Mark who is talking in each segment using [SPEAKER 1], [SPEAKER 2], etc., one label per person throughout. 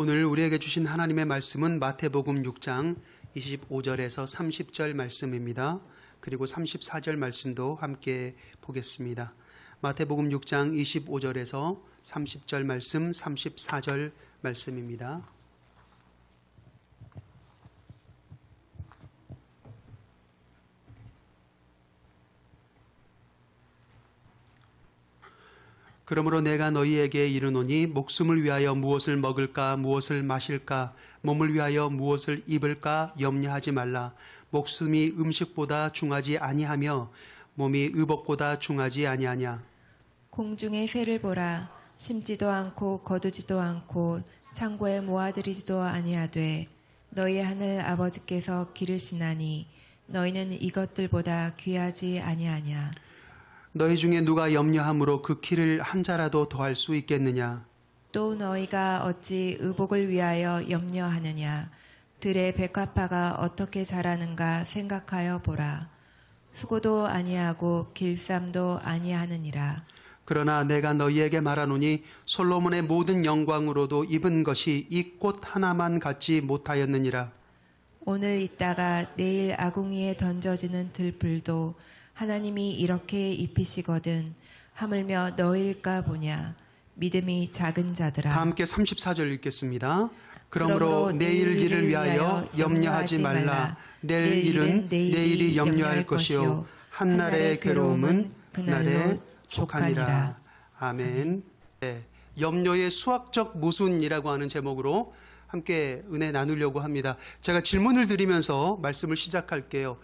[SPEAKER 1] 오늘 우리에게 주신 하나님의 말씀은 마태복음 6장 25절에서 30절 말씀입니다. 그리고 34절 말씀도 함께 보겠습니다. 마태복음 6장 25절에서 30절 말씀, 34절 말씀입니다. 그러므로 내가 너희에게 이르노니 목숨을 위하여 무엇을 먹을까 무엇을 마실까 몸을 위하여 무엇을 입을까 염려하지 말라. 목숨이 음식보다 중하지 아니하며 몸이 의복보다 중하지 아니하냐.
[SPEAKER 2] 공중의 새를 보라. 심지도 않고 거두지도 않고 창고에 모아들이지도 아니하되 너희 하늘 아버지께서 기르시나니 너희는 이것들보다 귀하지 아니하냐.
[SPEAKER 1] 너희 중에 누가 염려함으로 그 키를 한 자라도 더할 수 있겠느냐.
[SPEAKER 2] 또 너희가 어찌 의복을 위하여 염려하느냐. 들의 백합화가 어떻게 자라는가 생각하여 보라. 수고도 아니하고 길쌈도 아니하느니라.
[SPEAKER 1] 그러나 내가 너희에게 말하노니 솔로몬의 모든 영광으로도 입은 것이 이 꽃 하나만 갖지 못하였느니라.
[SPEAKER 2] 오늘 있다가 내일 아궁이에 던져지는 들불도 하나님이 이렇게 입히시거든 하물며 너희일까 보냐. 믿음이 작은 자들아.
[SPEAKER 1] 다 함께 34절 읽겠습니다. 그러므로 내일 일을 위하여 염려하지 말라. 내일 일은 내일이 염려할 것이요 한날의 괴로움은 그날로 족하니라. 아멘. 네, 염려의 수학적 모순이라고 하는 제목으로 함께 은혜 나누려고 합니다. 제가 질문을 드리면서 말씀을 시작할게요.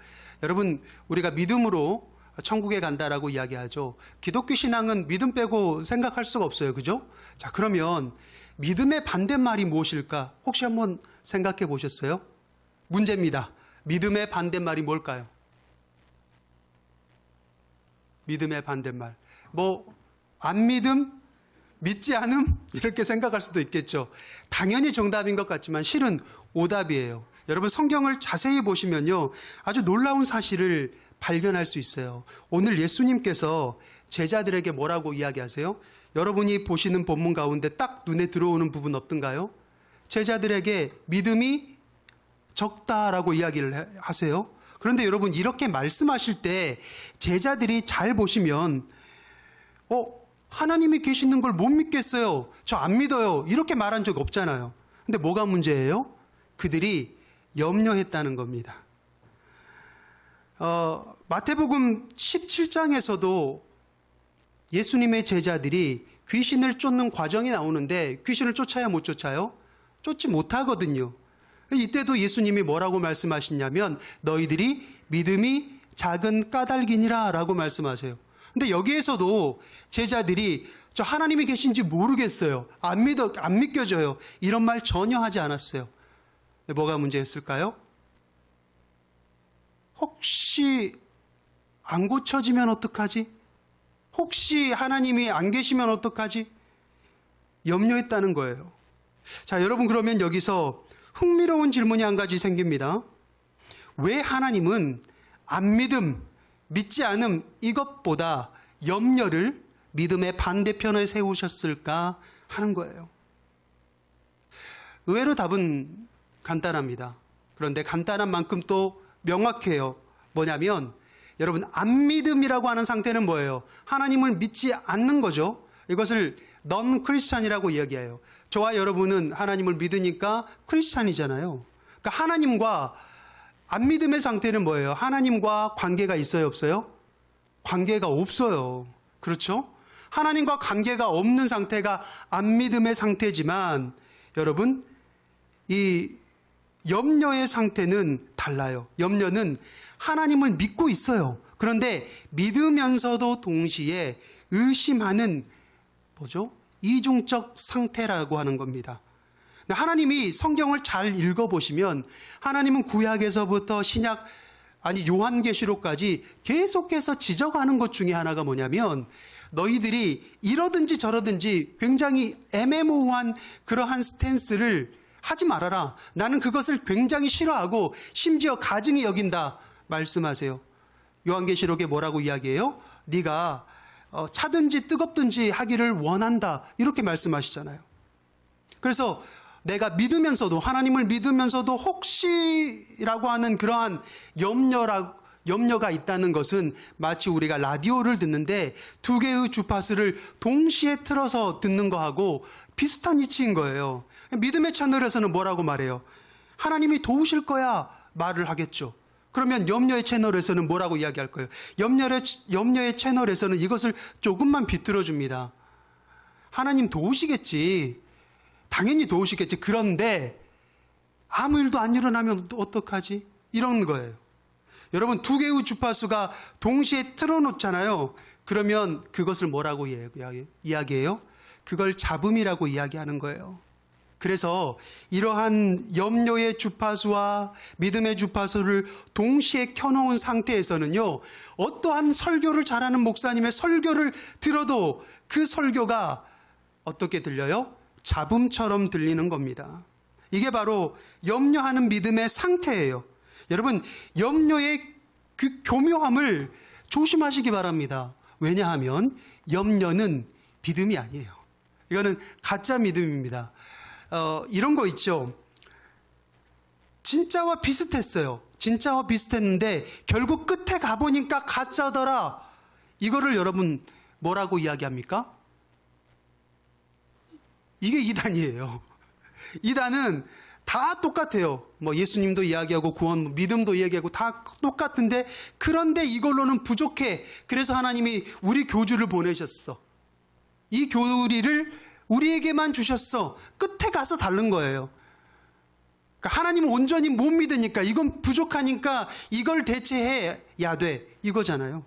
[SPEAKER 1] 여러분, 우리가 믿음으로 천국에 간다라고 이야기하죠. 기독교 신앙은 믿음 빼고 생각할 수가 없어요. 그죠? 자, 그러면 믿음의 반대말이 무엇일까? 혹시 한번 생각해 보셨어요? 문제입니다. 믿음의 반대말이 뭘까요? 믿음의 반대말. 안 믿음? 믿지 않음? 이렇게 생각할 수도 있겠죠. 당연히 정답인 것 같지만 실은 오답이에요. 여러분, 성경을 자세히 보시면요, 아주 놀라운 사실을 발견할 수 있어요. 오늘 예수님께서 제자들에게 뭐라고 이야기하세요? 여러분이 보시는 본문 가운데 딱 눈에 들어오는 부분 없던가요? 제자들에게 믿음이 적다라고 이야기를 하세요. 그런데 여러분, 이렇게 말씀하실 때 제자들이 잘 보시면 하나님이 계시는 걸 못 믿겠어요. 저 안 믿어요. 이렇게 말한 적 없잖아요. 근데 뭐가 문제예요? 그들이 염려했다는 겁니다. 마태복음 17장에서도 예수님의 제자들이 귀신을 쫓는 과정이 나오는데 귀신을 쫓아야 못 쫓아요? 쫓지 못하거든요. 이때도 예수님이 뭐라고 말씀하시냐면 너희들이 믿음이 작은 까닭이니라 라고 말씀하세요. 근데 여기에서도 제자들이 저 하나님이 계신지 모르겠어요. 안 믿겨져요. 이런 말 전혀 하지 않았어요. 뭐가 문제였을까요? 혹시 안 고쳐지면 어떡하지? 혹시 하나님이 안 계시면 어떡하지? 염려했다는 거예요. 자, 여러분, 그러면 여기서 흥미로운 질문이 한 가지 생깁니다. 왜 하나님은 안 믿음, 믿지 않음 이것보다 염려를 믿음의 반대편에 세우셨을까 하는 거예요. 의외로 답은 간단합니다. 그런데 간단한 만큼 또 명확해요. 뭐냐면 여러분, 안 믿음이라고 하는 상태는 뭐예요? 하나님을 믿지 않는 거죠. 이것을 넌 크리스찬이라고 이야기해요. 저와 여러분은 하나님을 믿으니까 크리스찬이잖아요. 그러니까 하나님과 안 믿음의 상태는 뭐예요? 하나님과 관계가 있어요, 없어요? 관계가 없어요. 그렇죠? 하나님과 관계가 없는 상태가 안 믿음의 상태지만 여러분, 이 염려의 상태는 달라요. 염려는 하나님을 믿고 있어요. 그런데 믿으면서도 동시에 의심하는 이중적 상태라고 하는 겁니다. 하나님이 성경을 잘 읽어보시면 하나님은 구약에서부터 요한계시록까지 계속해서 지적하는 것 중에 하나가 뭐냐면 너희들이 이러든지 저러든지 굉장히 애매모호한 그러한 스탠스를 하지 말아라. 나는 그것을 굉장히 싫어하고 심지어 가증히 여긴다 말씀하세요. 요한계시록에 뭐라고 이야기해요? 네가 차든지 뜨겁든지 하기를 원한다 이렇게 말씀하시잖아요. 그래서 내가 믿으면서도, 하나님을 믿으면서도 혹시라고 하는 그러한 염려가 있다는 것은 마치 우리가 라디오를 듣는데 두 개의 주파수를 동시에 틀어서 듣는 거하고 비슷한 이치인 거예요. 믿음의 채널에서는 뭐라고 말해요? 하나님이 도우실 거야 말을 하겠죠. 그러면 염려의 채널에서는 뭐라고 이야기할 거예요? 염려의 채널에서는 이것을 조금만 비틀어 줍니다. 하나님 도우시겠지. 당연히 도우시겠지. 그런데 아무 일도 안 일어나면 어떡하지? 이런 거예요. 여러분, 두 개의 주파수가 동시에 틀어놓잖아요. 그러면 그것을 뭐라고 이야기해요? 그걸 잡음이라고 이야기하는 거예요. 그래서 이러한 염려의 주파수와 믿음의 주파수를 동시에 켜놓은 상태에서는요, 어떠한 설교를 잘하는 목사님의 설교를 들어도 그 설교가 어떻게 들려요? 잡음처럼 들리는 겁니다. 이게 바로 염려하는 믿음의 상태예요. 여러분, 염려의 그 교묘함을 조심하시기 바랍니다. 왜냐하면 염려는 믿음이 아니에요. 이거는 가짜 믿음입니다. 이런 거 있죠. 진짜와 비슷했어요. 진짜와 비슷했는데 결국 끝에 가보니까 가짜더라. 이거를 여러분 뭐라고 이야기합니까? 이게 이단이에요. 이단은 다 똑같아요. 뭐 예수님도 이야기하고 구원, 믿음도 이야기하고 다 똑같은데 그런데 이걸로는 부족해. 그래서 하나님이 우리 교주를 보내셨어. 이 교리를 우리에게만 주셨어. 끝에 가서 다른 거예요. 그러니까 하나님을 온전히 못 믿으니까 이건 부족하니까 이걸 대체해야 돼. 이거잖아요.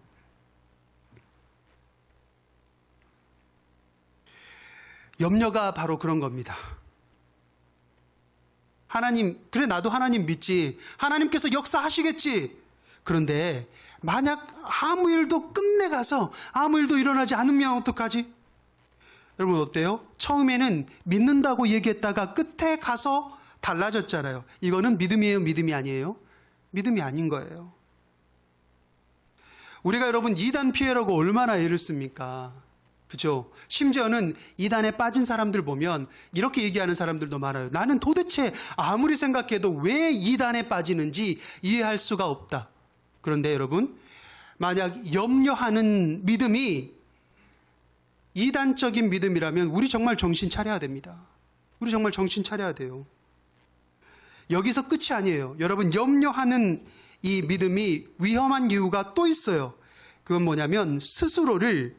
[SPEAKER 1] 염려가 바로 그런 겁니다. 하나님, 그래 나도 하나님 믿지. 하나님께서 역사하시겠지. 그런데 만약 아무 일도 끝내가서 아무 일도 일어나지 않으면 어떡하지? 여러분 어때요? 처음에는 믿는다고 얘기했다가 끝에 가서 달라졌잖아요. 이거는 믿음이에요? 믿음이 아니에요? 믿음이 아닌 거예요. 우리가 여러분 이단 피해라고 얼마나 애를 씁니까? 그죠? 심지어는 이단에 빠진 사람들 보면 이렇게 얘기하는 사람들도 많아요. 나는 도대체 아무리 생각해도 왜 이단에 빠지는지 이해할 수가 없다. 그런데 여러분, 만약 염려하는 믿음이 이단적인 믿음이라면 우리 정말 정신 차려야 됩니다. 우리 정말 정신 차려야 돼요. 여기서 끝이 아니에요. 여러분, 염려하는 이 믿음이 위험한 이유가 또 있어요. 그건 뭐냐면 스스로를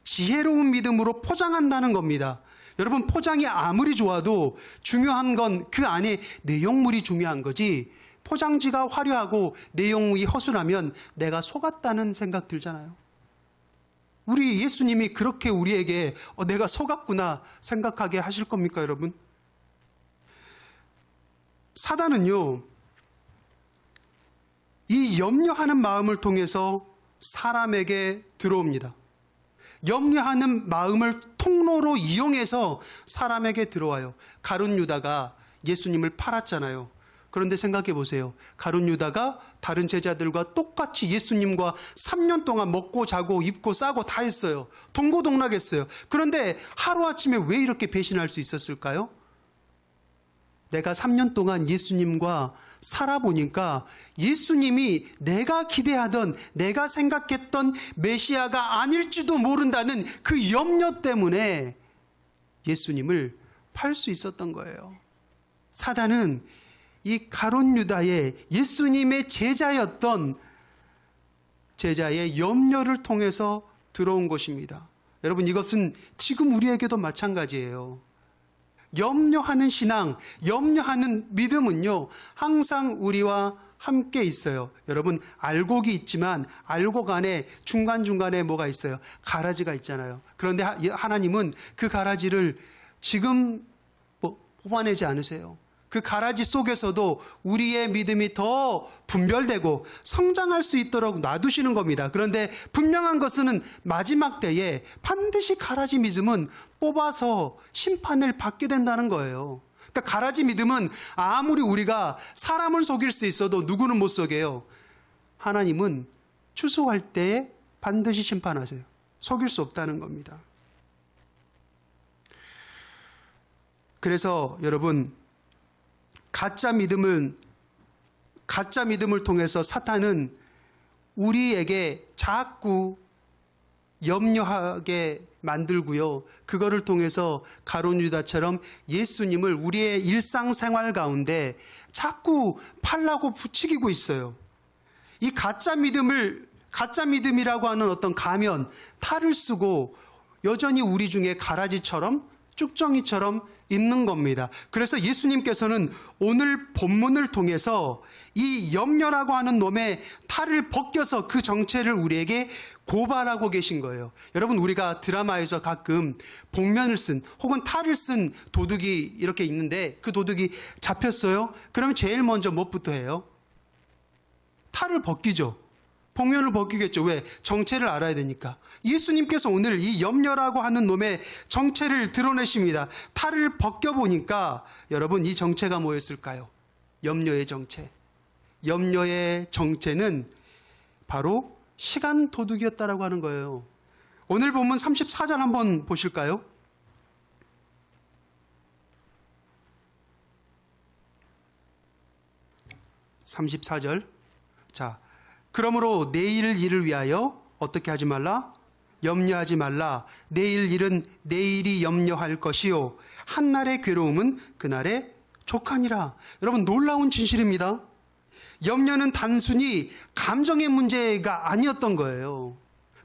[SPEAKER 1] 지혜로운 믿음으로 포장한다는 겁니다. 여러분, 포장이 아무리 좋아도 중요한 건 그 안에 내용물이 중요한 거지, 포장지가 화려하고 내용이 허술하면 내가 속았다는 생각 들잖아요. 우리 예수님이 그렇게 우리에게 내가 속았구나 생각하게 하실 겁니까, 여러분? 사단은요, 이 염려하는 마음을 통해서 사람에게 들어옵니다. 염려하는 마음을 통로로 이용해서 사람에게 들어와요. 가룟 유다가 예수님을 팔았잖아요. 그런데 생각해 보세요. 가룟 유다가 다른 제자들과 똑같이 예수님과 3년 동안 먹고 자고 입고 싸고 다 했어요. 동고동락했어요. 그런데 하루아침에 왜 이렇게 배신할 수 있었을까요? 내가 3년 동안 예수님과 살아보니까 예수님이 내가 기대하던, 내가 생각했던 메시아가 아닐지도 모른다는 그 염려 때문에 예수님을 팔 수 있었던 거예요. 사단은 이 가룟 유다의 예수님의 제자였던 제자의 염려를 통해서 들어온 것입니다. 여러분, 이것은 지금 우리에게도 마찬가지예요. 염려하는 신앙, 염려하는 믿음은요, 항상 우리와 함께 있어요. 여러분, 알곡이 있지만 알곡 안에 중간중간에 뭐가 있어요? 가라지가 있잖아요. 그런데 하나님은 그 가라지를 지금 뽑아내지 않으세요. 그 가라지 속에서도 우리의 믿음이 더 분별되고 성장할 수 있도록 놔두시는 겁니다. 그런데 분명한 것은 마지막 때에 반드시 가라지 믿음은 뽑아서 심판을 받게 된다는 거예요. 그러니까 가라지 믿음은 아무리 우리가 사람을 속일 수 있어도 누구는 못 속여요. 하나님은 추수할 때에 반드시 심판하세요. 속일 수 없다는 겁니다. 그래서 여러분, 가짜 믿음을 통해서 사탄은 우리에게 자꾸 염려하게 만들고요. 그거를 통해서 가룟 유다처럼 예수님을 우리의 일상생활 가운데 자꾸 팔라고 부추기고 있어요. 이 가짜 믿음이라고 하는 어떤 가면, 탈을 쓰고 여전히 우리 중에 가라지처럼 쭉정이처럼 있는 겁니다. 그래서 예수님께서는 오늘 본문을 통해서 이 염려라고 하는 놈의 탈을 벗겨서 그 정체를 우리에게 고발하고 계신 거예요. 여러분, 우리가 드라마에서 가끔 복면을 쓴 혹은 탈을 쓴 도둑이 이렇게 있는데 그 도둑이 잡혔어요. 그러면 제일 먼저 무엇부터 해요? 탈을 벗기죠. 복면을 벗기겠죠. 왜? 정체를 알아야 되니까. 예수님께서 오늘 이 염려라고 하는 놈의 정체를 드러내십니다. 탈을 벗겨보니까 여러분, 이 정체가 뭐였을까요? 염려의 정체. 염려의 정체는 바로 시간 도둑이었다라고 하는 거예요. 오늘 본문 34절 한번 보실까요? (34절) 자, 그러므로 내일 일을 위하여 어떻게 하지 말라? 염려하지 말라. 내일 일은 내일이 염려할 것이요 한날의 괴로움은 그날의 족하니라. 여러분, 놀라운 진실입니다. 염려는 단순히 감정의 문제가 아니었던 거예요.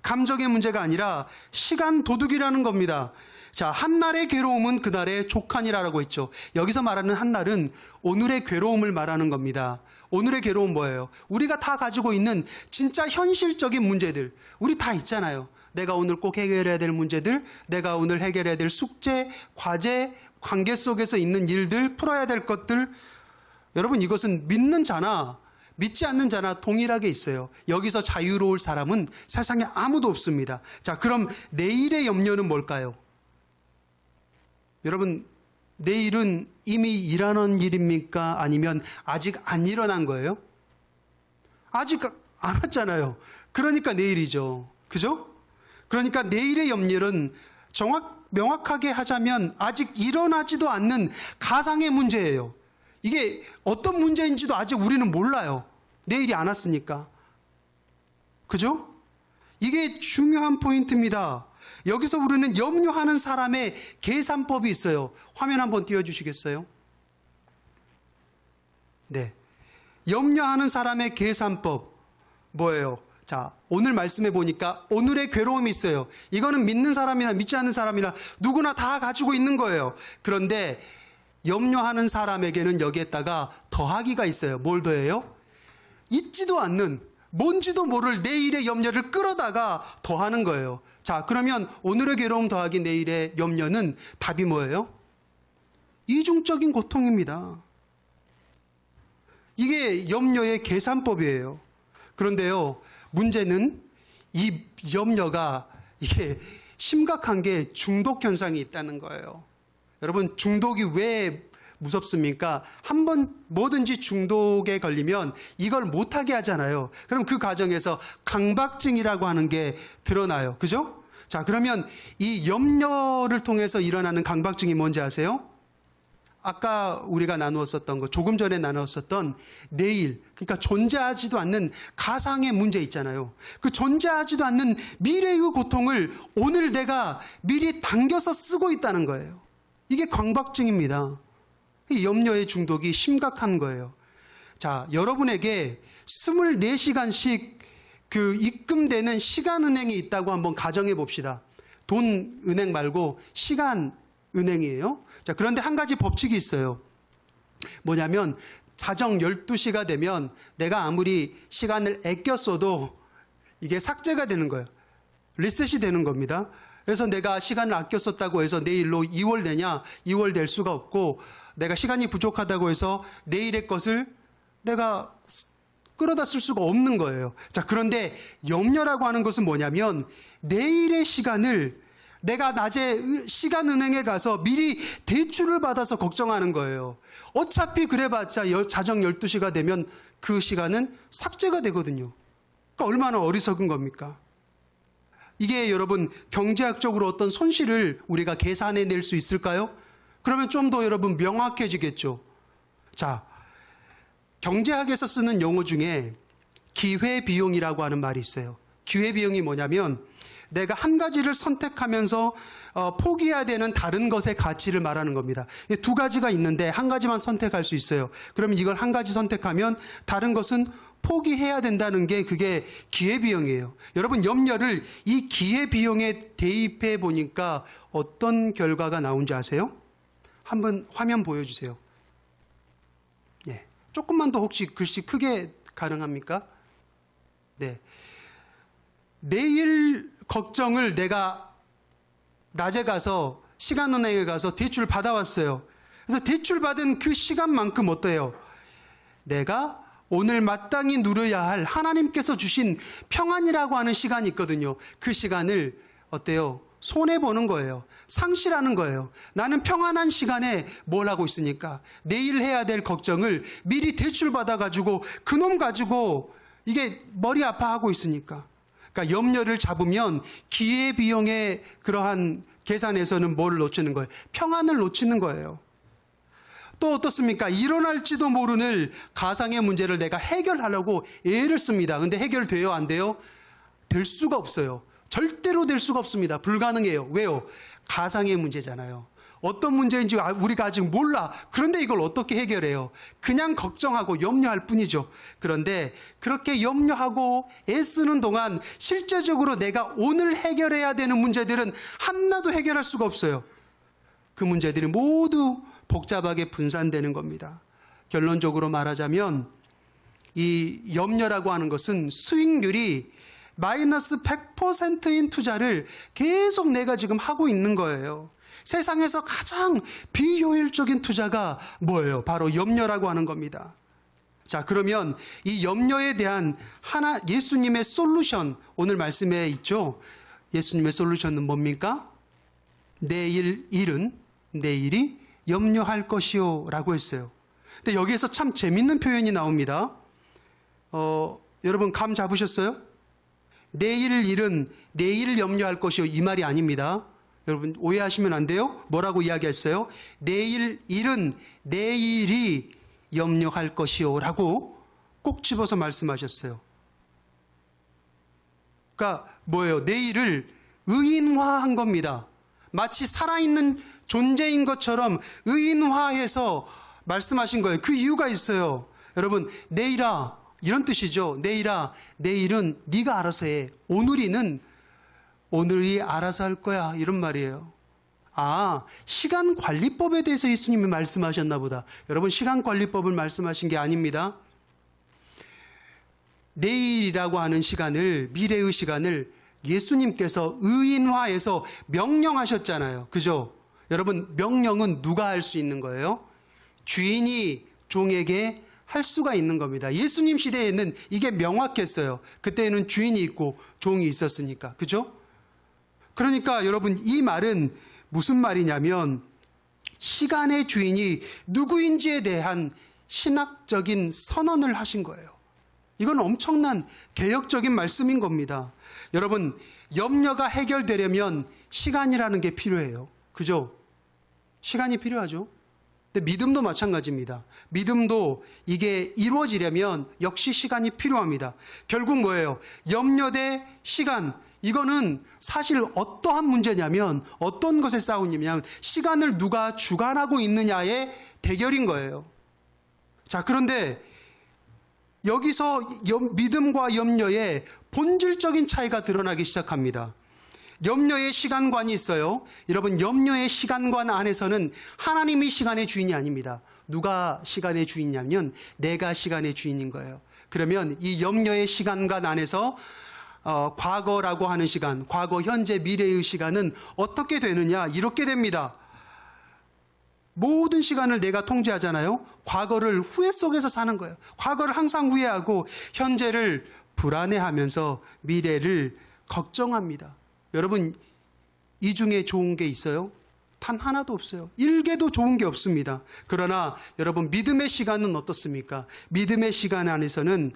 [SPEAKER 1] 감정의 문제가 아니라 시간 도둑이라는 겁니다. 자, 한날의 괴로움은 그날의 족하니라라고 했죠. 여기서 말하는 한날은 오늘의 괴로움을 말하는 겁니다. 오늘의 괴로움 뭐예요? 우리가 다 가지고 있는 진짜 현실적인 문제들, 우리 다 있잖아요. 내가 오늘 꼭 해결해야 될 문제들, 내가 오늘 해결해야 될 숙제, 과제, 관계 속에서 있는 일들, 풀어야 될 것들. 여러분, 이것은 믿는 자나 믿지 않는 자나 동일하게 있어요. 여기서 자유로울 사람은 세상에 아무도 없습니다. 자, 그럼 내일의 염려는 뭘까요? 여러분, 내일은 이미 일어난 일입니까? 아니면 아직 안 일어난 거예요? 아직 안 왔잖아요. 그러니까 내일이죠. 그죠? 그러니까 내일의 염려는 명확하게 하자면 아직 일어나지도 않는 가상의 문제예요. 이게 어떤 문제인지도 아직 우리는 몰라요. 내일이 안 왔으니까. 그죠? 이게 중요한 포인트입니다. 여기서 우리는 염려하는 사람의 계산법이 있어요. 화면 한번 띄워주시겠어요? 네. 염려하는 사람의 계산법 뭐예요? 자, 오늘 말씀해 보니까 오늘의 괴로움이 있어요. 이거는 믿는 사람이나 믿지 않는 사람이나 누구나 다 가지고 있는 거예요. 그런데 염려하는 사람에게는 여기에다가 더하기가 있어요. 뭘 더해요? 있지도 않는, 뭔지도 모를 내일의 염려를 끌어다가 더하는 거예요. 자, 그러면 오늘의 괴로움 더하기 내일의 염려는 답이 뭐예요? 이중적인 고통입니다. 이게 염려의 계산법이에요. 그런데요, 문제는 이 염려가 이게 심각한 게 중독 현상이 있다는 거예요. 여러분, 중독이 왜 무섭습니까? 한번 뭐든지 중독에 걸리면 이걸 못하게 하잖아요. 그럼 그 과정에서 강박증이라고 하는 게 드러나요. 그죠? 자, 그러면 이 염려를 통해서 일어나는 강박증이 뭔지 아세요? 아까 우리가 나누었었던 거, 조금 전에 나누었었던 내일, 그러니까 존재하지도 않는 가상의 문제 있잖아요. 그 존재하지도 않는 미래의 고통을 오늘 내가 미리 당겨서 쓰고 있다는 거예요. 이게 강박증입니다. 이 염려의 중독이 심각한 거예요. 자, 여러분에게 24시간씩 그 입금되는 시간은행이 있다고 한번 가정해 봅시다. 돈 은행 말고 시간 은행이에요. 자, 그런데 한 가지 법칙이 있어요. 뭐냐면 자정 12시가 되면 내가 아무리 시간을 아껴 써도 이게 삭제가 되는 거예요. 리셋이 되는 겁니다. 그래서 내가 시간을 아껴 썼다고 해서 내일로 2월 되냐? 2월 될 수가 없고, 내가 시간이 부족하다고 해서 내일의 것을 내가 끌어다 쓸 수가 없는 거예요. 자, 그런데 염려라고 하는 것은 뭐냐면 내일의 시간을 내가 낮에 시간은행에 가서 미리 대출을 받아서 걱정하는 거예요. 어차피 그래봤자 자정 12시가 되면 그 시간은 삭제가 되거든요. 그러니까 얼마나 어리석은 겁니까? 이게 여러분 경제학적으로 어떤 손실을 우리가 계산해낼 수 있을까요? 그러면 좀 더 여러분 명확해지겠죠. 자, 경제학에서 쓰는 용어 중에 기회비용이라고 하는 말이 있어요. 기회비용이 뭐냐면 내가 한 가지를 선택하면서 포기해야 되는 다른 것의 가치를 말하는 겁니다. 두 가지가 있는데 한 가지만 선택할 수 있어요. 그러면 이걸 한 가지 선택하면 다른 것은 포기해야 된다는 게 그게 기회비용이에요. 여러분 염려를 이 기회비용에 대입해 보니까 어떤 결과가 나온지 아세요? 한번 화면 보여주세요. 예, 조금만 더 혹시 글씨 크게 가능합니까? 네. 내일 걱정을 내가 낮에 가서 시간은행에 가서 대출 받아왔어요. 그래서 대출 받은 그 시간만큼 어때요? 내가 오늘 마땅히 누려야 할 하나님께서 주신 평안이라고 하는 시간이 있거든요. 그 시간을 어때요? 손해보는 거예요. 상실하는 거예요. 나는 평안한 시간에 뭘 하고 있으니까 내일 해야 될 걱정을 미리 대출 받아가지고 그놈 가지고 이게 머리 아파하고 있으니까. 그러니까 염려를 잡으면 기회비용의 그러한 계산에서는 뭘 놓치는 거예요? 평안을 놓치는 거예요. 또 어떻습니까? 일어날지도 모르는 가상의 문제를 내가 해결하려고 애를 씁니다. 근데 해결돼요? 안 돼요? 될 수가 없어요. 절대로 될 수가 없습니다. 불가능해요. 왜요? 가상의 문제잖아요. 어떤 문제인지 우리가 아직 몰라. 그런데 이걸 어떻게 해결해요? 그냥 걱정하고 염려할 뿐이죠. 그런데 그렇게 염려하고 애쓰는 동안 실제적으로 내가 오늘 해결해야 되는 문제들은 하나도 해결할 수가 없어요. 그 문제들이 모두 복잡하게 분산되는 겁니다. 결론적으로 말하자면 이 염려라고 하는 것은 수익률이 마이너스 100%인 투자를 계속 내가 지금 하고 있는 거예요. 세상에서 가장 비효율적인 투자가 뭐예요? 바로 염려라고 하는 겁니다. 자, 그러면 이 염려에 대한 예수님의 솔루션, 오늘 말씀에 있죠? 예수님의 솔루션은 뭡니까? 내일 일은 내일이 염려할 것이요 라고 했어요. 근데 여기에서 참 재밌는 표현이 나옵니다. 여러분 감 잡으셨어요? 내일 일은 내일 염려할 것이요 이 말이 아닙니다. 여러분 오해하시면 안 돼요. 뭐라고 이야기했어요? 내일 일은 내일이 염려할 것이요 라고 꼭 집어서 말씀하셨어요. 그러니까 뭐예요? 내일을 의인화한 겁니다. 마치 살아있는 존재인 것처럼 의인화해서 말씀하신 거예요. 그 이유가 있어요. 여러분 내일아 이런 뜻이죠. 내일아 내일은 네가 알아서 해. 오늘이 알아서 할 거야. 이런 말이에요. 아, 시간관리법에 대해서 예수님이 말씀하셨나 보다. 여러분 시간관리법을 말씀하신 게 아닙니다. 내일이라고 하는 시간을, 미래의 시간을 예수님께서 의인화해서 명령하셨잖아요. 그죠? 여러분 명령은 누가 할 수 있는 거예요? 주인이 종에게 할 수가 있는 겁니다. 예수님 시대에는 이게 명확했어요. 그때는 주인이 있고 종이 있었으니까. 그죠? 그러니까 여러분 이 말은 무슨 말이냐면 시간의 주인이 누구인지에 대한 신학적인 선언을 하신 거예요. 이건 엄청난 개혁적인 말씀인 겁니다. 여러분 염려가 해결되려면 시간이라는 게 필요해요. 그죠? 시간이 필요하죠. 근데 믿음도 마찬가지입니다. 믿음도 이게 이루어지려면 역시 시간이 필요합니다. 결국 뭐예요? 염려 대 시간. 이거는 사실 어떠한 문제냐면 어떤 것에 싸우냐면 시간을 누가 주관하고 있느냐의 대결인 거예요. 자, 그런데 여기서 믿음과 염려의 본질적인 차이가 드러나기 시작합니다. 염려의 시간관이 있어요. 여러분 염려의 시간관 안에서는 하나님이 시간의 주인이 아닙니다. 누가 시간의 주인이냐면 내가 시간의 주인인 거예요. 그러면 이 염려의 시간관 안에서 과거라고 하는 시간, 과거, 현재, 미래의 시간은 어떻게 되느냐? 이렇게 됩니다. 모든 시간을 내가 통제하잖아요. 과거를 후회 속에서 사는 거예요. 과거를 항상 후회하고 현재를 불안해하면서 미래를 걱정합니다. 여러분 이 중에 좋은 게 있어요? 단 하나도 없어요. 일개도 좋은 게 없습니다. 그러나 여러분 믿음의 시간은 어떻습니까? 믿음의 시간 안에서는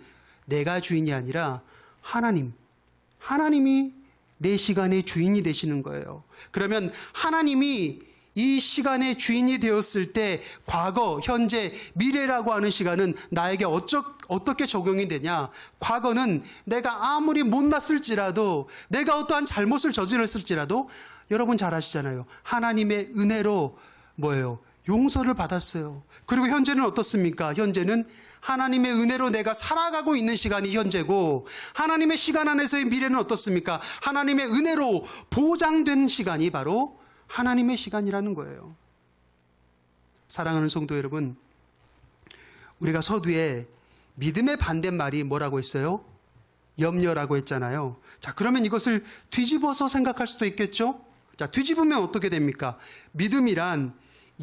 [SPEAKER 1] 내가 주인이 아니라 하나님이 내 시간의 주인이 되시는 거예요. 그러면 하나님이 이 시간의 주인이 되었을 때 과거, 현재, 미래라고 하는 시간은 나에게 어떻게 적용이 되냐? 과거는 내가 아무리 못났을지라도, 내가 어떠한 잘못을 저질렀을지라도 여러분 잘 아시잖아요. 하나님의 은혜로 뭐예요? 용서를 받았어요. 그리고 현재는 어떻습니까? 현재는 하나님의 은혜로 내가 살아가고 있는 시간이 현재고, 하나님의 시간 안에서의 미래는 어떻습니까? 하나님의 은혜로 보장된 시간이 바로 하나님의 시간이라는 거예요. 사랑하는 성도 여러분, 우리가 서두에 믿음의 반대말이 뭐라고 했어요? 염려라고 했잖아요. 자, 그러면 이것을 뒤집어서 생각할 수도 있겠죠? 자, 뒤집으면 어떻게 됩니까? 믿음이란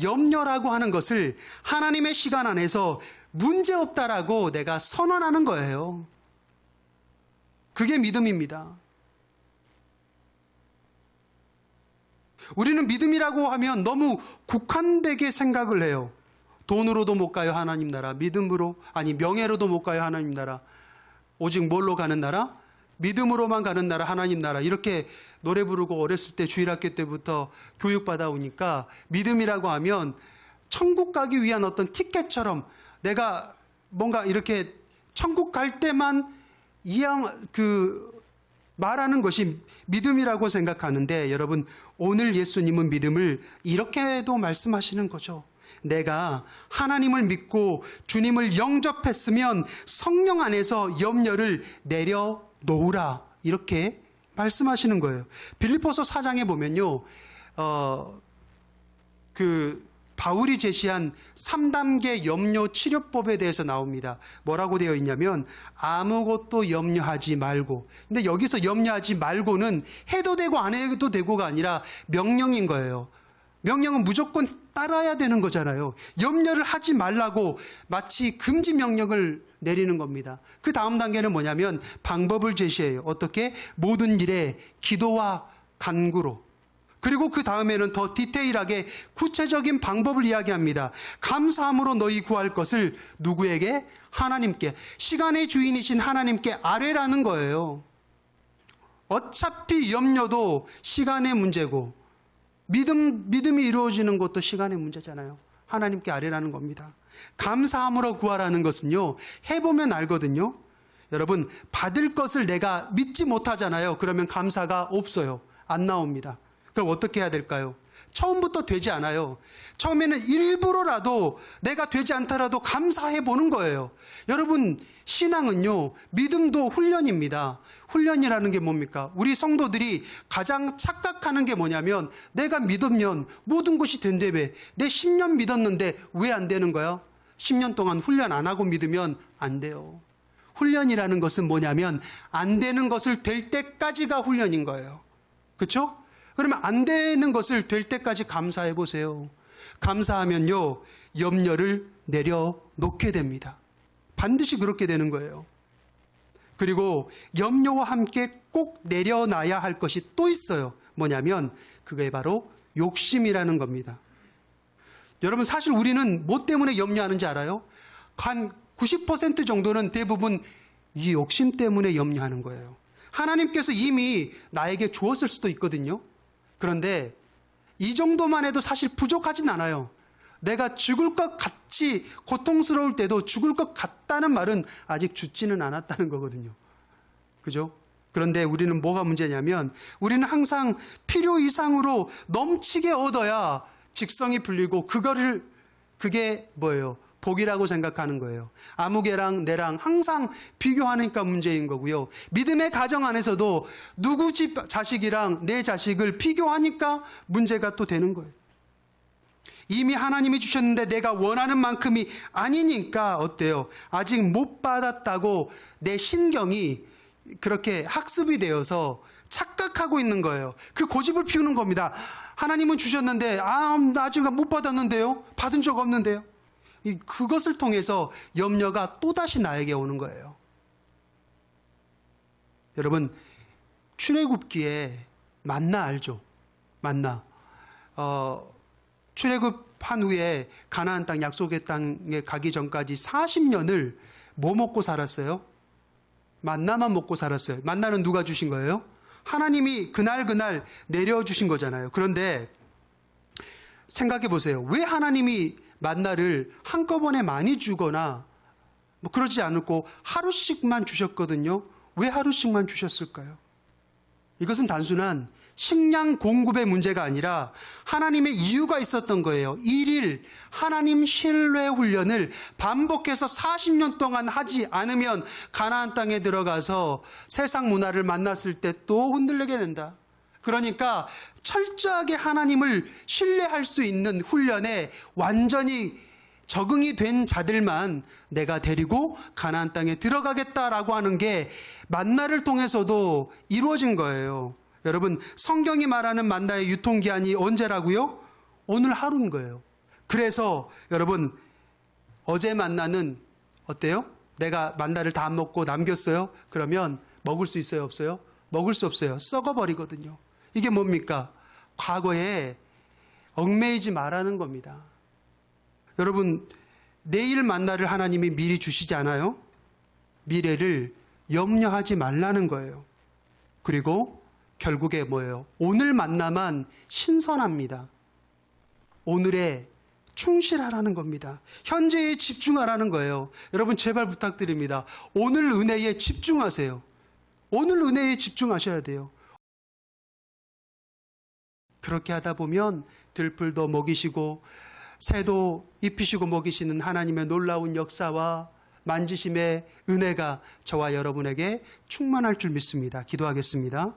[SPEAKER 1] 염려라고 하는 것을 하나님의 시간 안에서 문제없다라고 내가 선언하는 거예요. 그게 믿음입니다. 우리는 믿음이라고 하면 너무 국한되게 생각을 해요. 돈으로도 못 가요, 하나님 나라. 믿음으로, 아니 명예로도 못 가요, 하나님 나라. 오직 뭘로 가는 나라? 믿음으로만 가는 나라, 하나님 나라. 이렇게 노래 부르고 어렸을 때 주일학교 때부터 교육받아 오니까 믿음이라고 하면 천국 가기 위한 어떤 티켓처럼 내가 뭔가 이렇게 천국 갈 때만 말하는 것이 믿음이라고 생각하는데, 여러분, 오늘 예수님은 믿음을 이렇게도 말씀하시는 거죠. 내가 하나님을 믿고 주님을 영접했으면 성령 안에서 염려를 내려놓으라, 이렇게 말씀하시는 거예요. 빌립보서 4장에 보면요, 바울이 제시한 3단계 염려 치료법에 대해서 나옵니다. 뭐라고 되어 있냐면 아무것도 염려하지 말고. 근데 여기서 염려하지 말고는 해도 되고 안 해도 되고가 아니라 명령인 거예요. 명령은 무조건 따라야 되는 거잖아요. 염려를 하지 말라고 마치 금지 명령을 내리는 겁니다. 그 다음 단계는 뭐냐면 방법을 제시해요. 어떻게? 모든 일에 기도와 간구로. 그리고 그 다음에는 더 디테일하게 구체적인 방법을 이야기합니다. 감사함으로 너희 구할 것을 누구에게? 하나님께. 시간의 주인이신 하나님께 아뢰라는 거예요. 어차피 염려도 시간의 문제고 믿음이 이루어지는 것도 시간의 문제잖아요. 하나님께 아뢰라는 겁니다. 감사함으로 구하라는 것은요, 해보면 알거든요. 여러분, 받을 것을 내가 믿지 못하잖아요. 그러면 감사가 없어요. 안 나옵니다. 그럼 어떻게 해야 될까요? 처음부터 되지 않아요. 처음에는 일부러라도 내가 되지 않더라도 감사해 보는 거예요. 여러분, 신앙은요, 믿음도 훈련입니다. 훈련이라는 게 뭡니까? 우리 성도들이 가장 착각하는 게 뭐냐면, 내가 믿으면 모든 것이 된다며. 내 10년 믿었는데 왜 안 되는 거야? 10년 동안 훈련 안 하고 믿으면 안 돼요. 훈련이라는 것은 뭐냐면 안 되는 것을 될 때까지가 훈련인 거예요. 그렇죠? 그러면 안 되는 것을 될 때까지 감사해 보세요. 감사하면요, 염려를 내려놓게 됩니다. 반드시 그렇게 되는 거예요. 그리고 염려와 함께 꼭 내려놔야 할 것이 또 있어요. 뭐냐면 그게 바로 욕심이라는 겁니다. 여러분, 사실 우리는 뭐 때문에 염려하는지 알아요? 한 90% 정도는 대부분 이 욕심 때문에 염려하는 거예요. 하나님께서 이미 나에게 주었을 수도 있거든요. 그런데 이 정도만 해도 사실 부족하진 않아요. 내가 죽을 것 같이 고통스러울 때도 죽을 것 같다는 말은 아직 죽지는 않았다는 거거든요. 그죠? 그런데 우리는 뭐가 문제냐면 우리는 항상 필요 이상으로 넘치게 얻어야 직성이 풀리고 그게 뭐예요? 복이라고 생각하는 거예요. 아무개랑 내랑 항상 비교하니까 문제인 거고요. 믿음의 가정 안에서도 누구 집 자식이랑 내 자식을 비교하니까 문제가 또 되는 거예요. 이미 하나님이 주셨는데 내가 원하는 만큼이 아니니까 어때요? 아직 못 받았다고 내 신경이 그렇게 학습이 되어서 착각하고 있는 거예요. 그 고집을 피우는 겁니다. 하나님은 주셨는데 아직 못 받았는데요? 받은 적 없는데요? 그것을 통해서 염려가 또다시 나에게 오는 거예요. 여러분, 출애굽기에 만나 알죠? 만나. 출애굽한 후에 가나안 땅, 약속의 땅에 가기 전까지 40년을 뭐 먹고 살았어요? 만나만 먹고 살았어요. 만나는 누가 주신 거예요? 하나님이 그날 내려주신 거잖아요. 그런데 생각해 보세요. 왜 하나님이 만나를 한꺼번에 많이 주거나 뭐 그러지 않고 하루씩만 주셨거든요. 왜 하루씩만 주셨을까요? 이것은 단순한 식량 공급의 문제가 아니라 하나님의 이유가 있었던 거예요. 1일 하나님 신뢰 훈련을 반복해서 40년 동안 하지 않으면 가나안 땅에 들어가서 세상 문화를 만났을 때 또 흔들리게 된다. 그러니까 철저하게 하나님을 신뢰할 수 있는 훈련에 완전히 적응이 된 자들만 내가 데리고 가나안 땅에 들어가겠다라고 하는 게 만나를 통해서도 이루어진 거예요. 여러분, 성경이 말하는 만나의 유통기한이 언제라고요? 오늘 하루인 거예요. 그래서 여러분, 어제 만나는 어때요? 내가 만나를 다 안 먹고 남겼어요? 그러면 먹을 수 있어요? 없어요? 먹을 수 없어요. 썩어버리거든요. 이게 뭡니까? 과거에 얽매이지 말라는 겁니다. 여러분, 내일 만나를 하나님이 미리 주시지 않아요? 미래를 염려하지 말라는 거예요. 그리고 결국에 뭐예요? 오늘 만나만 신선합니다. 오늘에 충실하라는 겁니다. 현재에 집중하라는 거예요. 여러분, 제발 부탁드립니다. 오늘 은혜에 집중하세요. 오늘 은혜에 집중하셔야 돼요. 그렇게 하다 보면 들풀도 먹이시고 새도 입히시고 먹이시는 하나님의 놀라운 역사와 만지심의 은혜가 저와 여러분에게 충만할 줄 믿습니다. 기도하겠습니다.